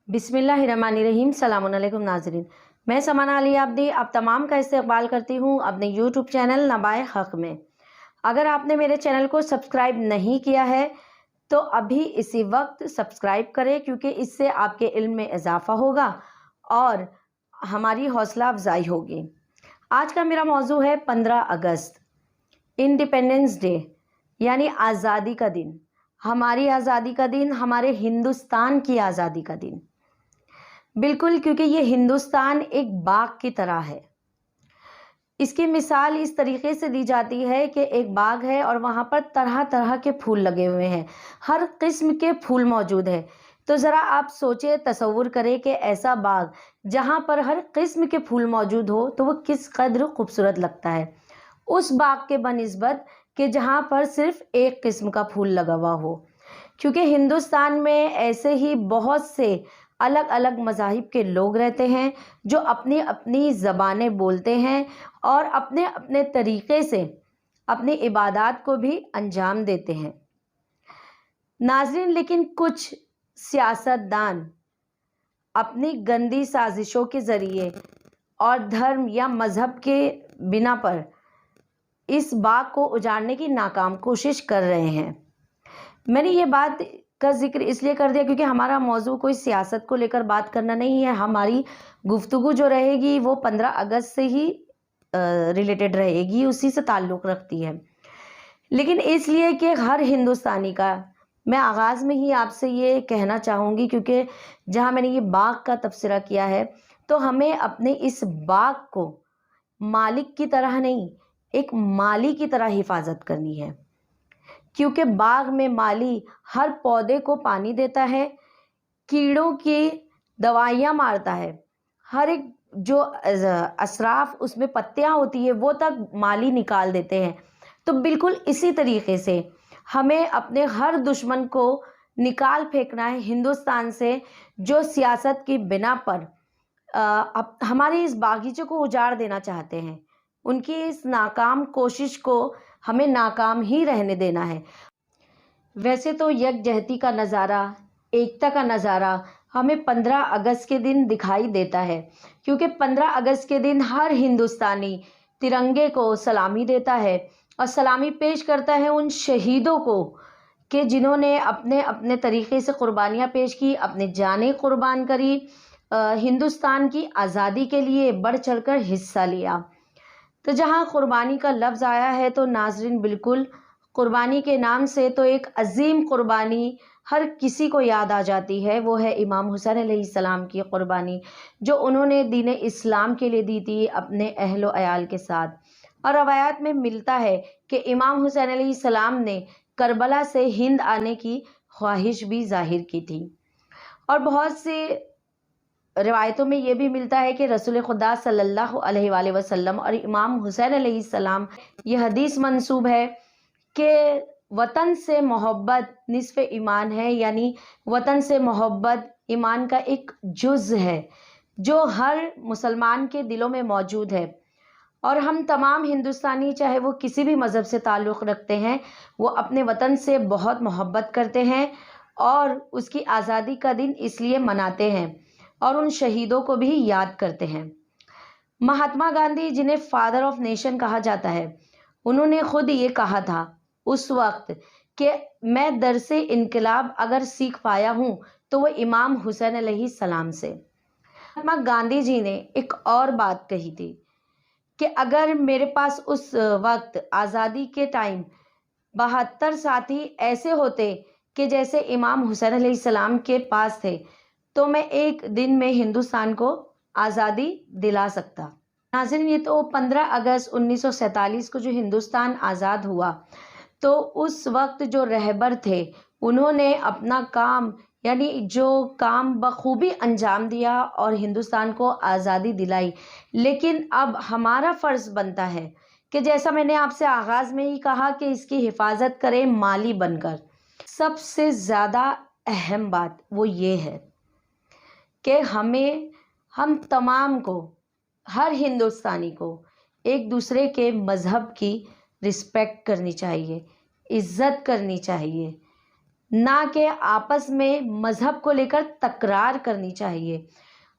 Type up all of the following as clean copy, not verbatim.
बिस्मिल्लाहिर्रहमानिर्रहीम। सलामुन नाज़रीन, मैं समाना अली आब्दी आप तमाम का इस्तकबाल करती हूँ अपने यूट्यूब चैनल नबाए हक़ में। अगर आपने मेरे चैनल को सब्सक्राइब नहीं किया है तो अभी इसी वक्त सब्सक्राइब करें, क्योंकि इससे आपके इल्म में इजाफ़ा होगा और हमारी हौसला अफजाई होगी। आज का मेरा मौजू है 15 अगस्त, इंडिपेंडेंस डे, यानी आज़ादी का दिन, हमारी आज़ादी का दिन, हमारे हिंदुस्तान की आज़ादी का दिन। बिल्कुल, क्योंकि ये हिंदुस्तान एक बाग की तरह है। इसकी मिसाल इस तरीके से दी जाती है कि एक बाग है और वहाँ पर तरह तरह के फूल लगे हुए हैं, हर किस्म के फूल मौजूद हैं। तो ज़रा आप सोचें, तसव्वुर करें कि ऐसा बाग जहाँ पर हर किस्म के फूल मौजूद हो तो वो किस कदर खूबसूरत लगता है, उस बाग के बनिस्बत कि जहाँ पर सिर्फ एक किस्म का फूल लगा हुआ हो। क्योंकि हिंदुस्तान में ऐसे ही बहुत से अलग अलग मज़ाहिब के लोग रहते हैं जो अपनी अपनी ज़बानें बोलते हैं और अपने अपने तरीक़े से अपनी इबादत को भी अंजाम देते हैं। नाज़रीन, लेकिन कुछ सियासतदान अपनी गंदी साजिशों के ज़रिए और धर्म या मज़हब के बिना पर इस बाग को उजाड़ने की नाकाम कोशिश कर रहे हैं। मैंने ये बात का जिक्र इसलिए कर दिया क्योंकि हमारा मौजू कोई सियासत को लेकर बात करना नहीं है। हमारी गुफ्तगू जो रहेगी वो 15 अगस्त से ही रिलेटेड रहेगी, उसी से ताल्लुक़ रखती है। लेकिन इसलिए कि हर हिंदुस्तानी का, मैं आगाज़ में ही आपसे ये कहना चाहूँगी, क्योंकि जहाँ मैंने ये बाग का तबसरा किया है तो हमें अपने इस बाग को मालिक की तरह नहीं, एक माली की तरह हिफाजत करनी है। क्योंकि बाग में माली हर पौधे को पानी देता है, कीड़ों की दवाइयाँ मारता है, हर एक जो असराफ उसमें पत्तियाँ होती है वो तक माली निकाल देते हैं। तो बिल्कुल इसी तरीके से हमें अपने हर दुश्मन को निकाल फेंकना है हिंदुस्तान से, जो सियासत की बिना पर हमारे इस बागीचे को उजाड़ देना चाहते हैं। उनकी इस नाकाम कोशिश को हमें नाकाम ही रहने देना है। वैसे तो यकजहती का नज़ारा, एकता का नज़ारा हमें 15 अगस्त के दिन दिखाई देता है, क्योंकि 15 अगस्त के दिन हर हिंदुस्तानी तिरंगे को सलामी देता है और सलामी पेश करता है उन शहीदों को कि जिन्होंने अपने अपने तरीक़े से क़ुरबानियाँ पेश की, अपनी जानें क़ुरबान करी, हिंदुस्तान की आज़ादी के लिए बढ़ चढ़कर हिस्सा लिया। तो जहाँ क़ुरबानी का लफ्ज़ आया है तो नाज़रीन, बिल्कुल क़ुरबानी के नाम से तो एक अज़ीम क़ुरबानी हर किसी को याद आ जाती है, वो है इमाम हुसैन अलैहिस्सलाम की क़ुरबानी, जो उन्होंने दीन इस्लाम के लिए दी थी अपने अहल व अयाल के साथ। और रवायात में मिलता है कि इमाम हुसैन अलैहिस्सलाम ने करबला से हिंद आने की ख्वाहिश भी ज़ाहिर की थी। और बहुत से रिवायतों में ये भी मिलता है कि रसूल खुदा सल्लल्लाहु अलैहि वसल्लम और इमाम हुसैन अलैहिस्सलाम, ये हदीस मंसूब है कि वतन से मोहब्बत निस्फ़ ईमान है, यानी वतन से मोहब्बत ईमान का एक जुज़ है जो हर मुसलमान के दिलों में मौजूद है। और हम तमाम हिंदुस्तानी, चाहे वो किसी भी मज़हब से ताल्लुक़ रखते हैं, वो अपने वतन से बहुत मोहब्बत करते हैं और उसकी आज़ादी का दिन इसलिए मनाते हैं और उन शहीदों को भी याद करते हैं। महात्मा गांधी, जिन्हें फादर ऑफ नेशन कहा जाता है, उन्होंने खुद ये कहा था उस वक्त कि मैं दरसे इनकलाब अगर सीख पाया हूँ तो वो इमाम हुसैन अलैहिस्सलाम से। महात्मा गांधी जी ने एक और बात कही थी कि अगर मेरे पास उस वक्त आज़ादी के टाइम 72 साथी ऐसे होते कि जैसे इमाम हुसैन अलैहिस्सलाम के पास थे, तो मैं एक दिन में हिंदुस्तान को आज़ादी दिला सकता। नाज़रीन, ये तो 15 अगस्त 1947 को जो हिंदुस्तान आज़ाद हुआ, तो उस वक्त जो रहबर थे उन्होंने अपना काम, यानी जो काम बखूबी अंजाम दिया और हिंदुस्तान को आज़ादी दिलाई। लेकिन अब हमारा फ़र्ज़ बनता है कि जैसा मैंने आपसे आगाज़ में ही कहा कि इसकी हिफाजत करें माली बनकर। सबसे ज़्यादा अहम बात वो ये है कि हम तमाम को, हर हिंदुस्तानी को एक दूसरे के मज़हब की रिस्पेक्ट करनी चाहिए, इज़्ज़त करनी चाहिए। نہ کہ آپس میں مذہب کو لے کر تکرار کرنی چاہیے،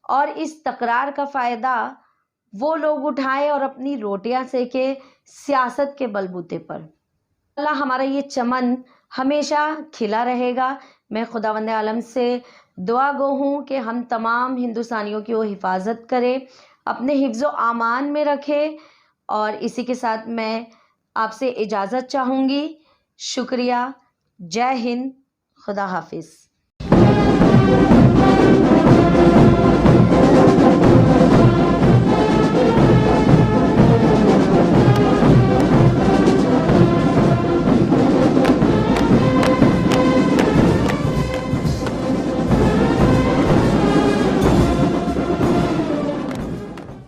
اور اس تکرار کا فائدہ وہ لوگ اٹھائیں اور اپنی روٹیاں سیکیں سیاست کے بلبوتے پر۔ اللہ ہمارا یہ چمن ہمیشہ کھلا رہے گا۔ میں خداوند عالم سے دعا گو ہوں کہ ہم تمام ہندوستانیوں کی وہ حفاظت کرے، اپنے حفظ و امان میں رکھے، اور اسی کے ساتھ میں آپ سے اجازت چاہوں گی۔ شکریہ۔ جے ہند۔ خدا حافظ۔